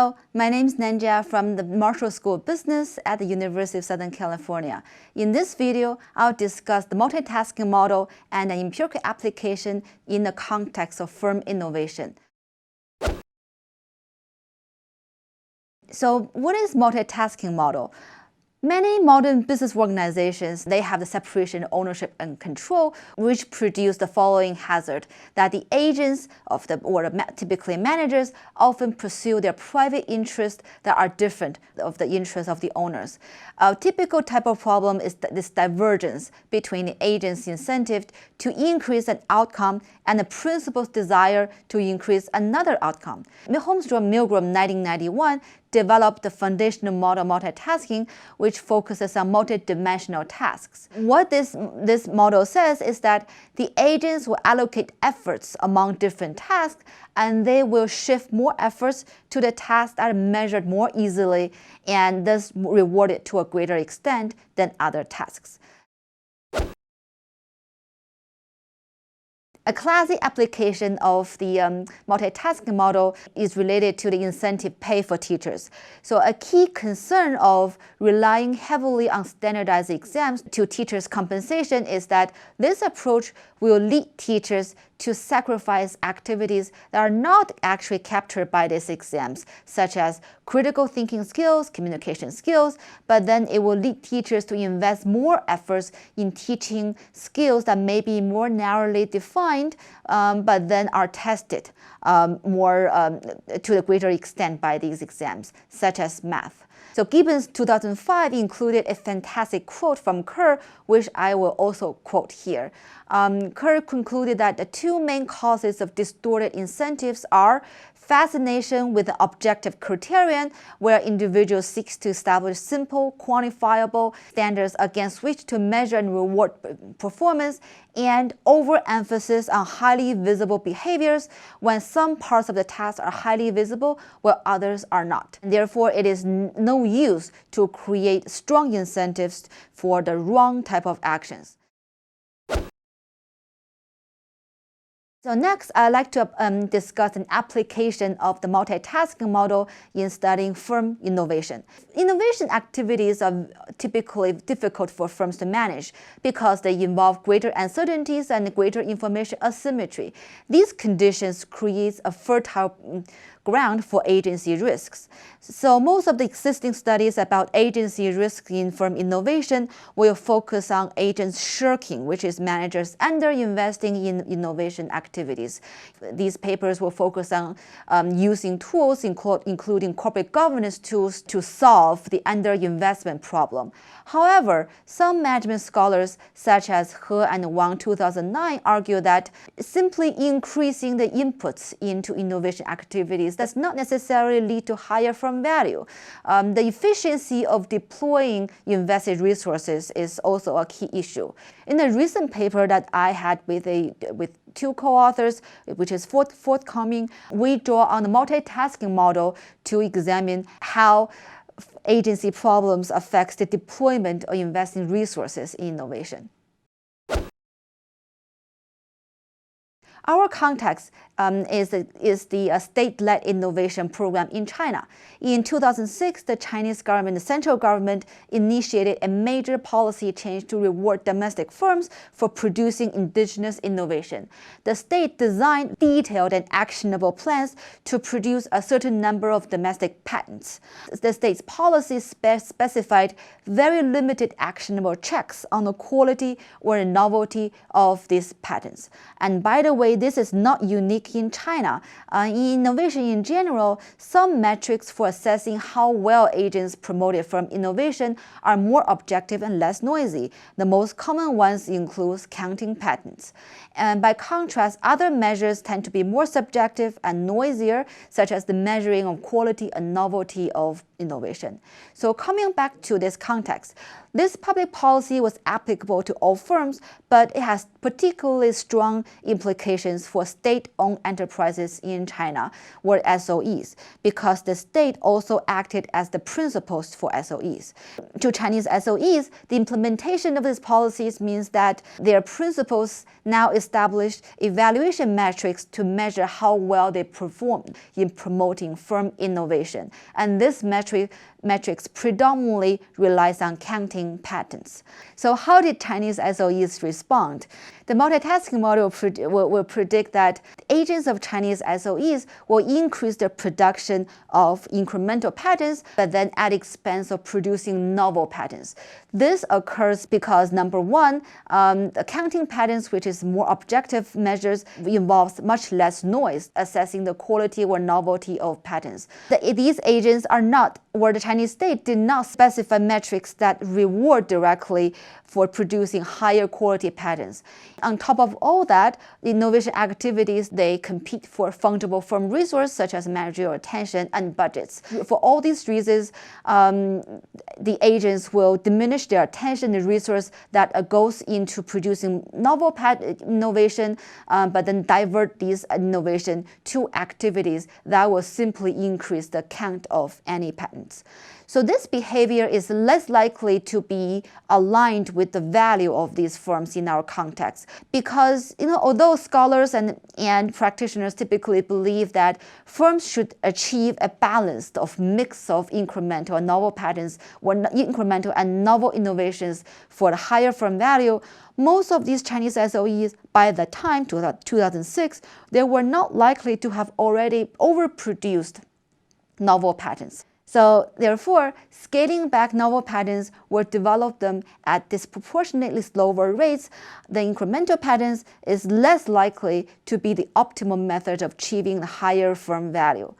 Hello, my name is NAN JIA from the Marshall School of Business at the University of Southern California. In this video, I'll discuss the multitasking model and an empirical application in the context of firm innovation. So what is multitasking model? Many modern business organizations, they have the separation of ownership and control, which produce the following hazard, that the agents typically managers often pursue their private interests that are different of the interests of the owners. A typical type of problem is this divergence between the agent's incentive to increase an outcome and the principal's desire to increase another outcome. Holmstrom-Milgram 1991 developed the foundational model multitasking, which focuses on multidimensional tasks. What this model says is that the agents will allocate efforts among different tasks, and they will shift more efforts to the tasks that are measured more easily and thus rewarded to a greater extent than other tasks. A classic application of the multitasking model is related to the incentive pay for teachers. So a key concern of relying heavily on standardized exams to teachers' compensation is that this approach will lead teachers to sacrifice activities that are not actually captured by these exams, such as critical thinking skills, communication skills, but then it will lead teachers to invest more efforts in teaching skills that may be more narrowly defined, but then are tested to a greater extent by these exams, such as math. So Gibbons 2005 included a fantastic quote from Kerr, which I will also quote here. Kerr concluded that the two main causes of distorted incentives are fascination with the objective criterion, where individuals seek to establish simple, quantifiable standards against which to measure and reward performance, and overemphasis on highly visible behaviors when some parts of the task are highly visible while others are not. And therefore, it is no use to create strong incentives for the wrong type of actions. So next, I'd like to discuss an application of the multitasking model in studying firm innovation. Innovation activities are typically difficult for firms to manage because they involve greater uncertainties and greater information asymmetry. These conditions create a fertile ground for agency risks. So most of the existing studies about agency risk in firm innovation will focus on agents shirking, which is managers under-investing in innovation activities. These papers will focus on using tools, including corporate governance tools, to solve the under-investment problem. However, some management scholars, such as He and Wang 2009, argue that simply increasing the inputs into innovation activities does not necessarily lead to higher firm value. The efficiency of deploying invested resources is also a key issue. In a recent paper that I had with two co-authors, which is forthcoming, we draw on the multitasking model to examine how agency problems affects the deployment of investing resources in innovation. Our context is the state-led innovation program in China. In 2006, the Chinese government, the central government, initiated a major policy change to reward domestic firms for producing indigenous innovation. The state designed detailed and actionable plans to produce a certain number of domestic patents. The state's policy specified very limited actionable checks on the quality or the novelty of these patents. And by the way, this is not unique in China. In innovation in general, some metrics for assessing how well agents promoted from innovation are more objective and less noisy. The most common ones include counting patents. And by contrast, other measures tend to be more subjective and noisier, such as the measuring of quality and novelty of innovation. So coming back to this context, this public policy was applicable to all firms, but it has particularly strong implications innovations for state-owned enterprises in China were SOEs, because the state also acted as the principals for SOEs. To Chinese SOEs, the implementation of these policies means that their principals now establish evaluation metrics to measure how well they perform in promoting firm innovation. And this metrics predominantly relies on counting patents. So how did Chinese SOEs respond? The multitasking model will predict that agents of Chinese SOEs will increase the production of incremental patents, but then at the expense of producing novel patents. This occurs because, number one, counting patents, which is more objective measures, involves much less noise assessing the quality or novelty of patents. These agents are not, or the Chinese state did not specify metrics that reward directly for producing higher quality patents. On top of all that, the innovation activities, they compete for fungible firm resources such as managerial attention and budgets. For all these reasons, the agents will diminish their attention and resource that goes into producing novel patent innovation, but then divert these innovation to activities that will simply increase the count of any patents. So this behavior is less likely to be aligned with the value of these firms in our context, because although scholars and practitioners typically believe that firms should achieve a balance of mix of incremental and novel patents or incremental and novel innovations for the higher firm value, most of these Chinese SOEs, by the time 2006, they were not likely to have already overproduced novel patents. So therefore, scaling back novel patents will develop them at disproportionately slower rates. The incremental patents is less likely to be the optimal method of achieving the higher firm value.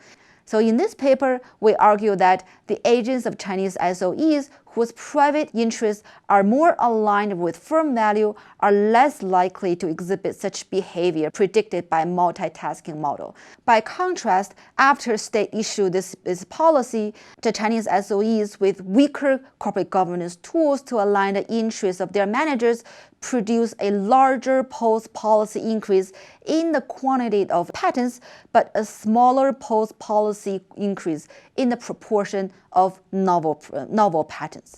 So in this paper, we argue that the agents of Chinese SOEs whose private interests are more aligned with firm value are less likely to exhibit such behavior predicted by multitasking model. By contrast, after state issued this policy, the Chinese SOEs with weaker corporate governance tools to align the interests of their managers produce a larger post-policy increase in the quantity of patents, but a smaller post-policy increase in the proportion of novel patents.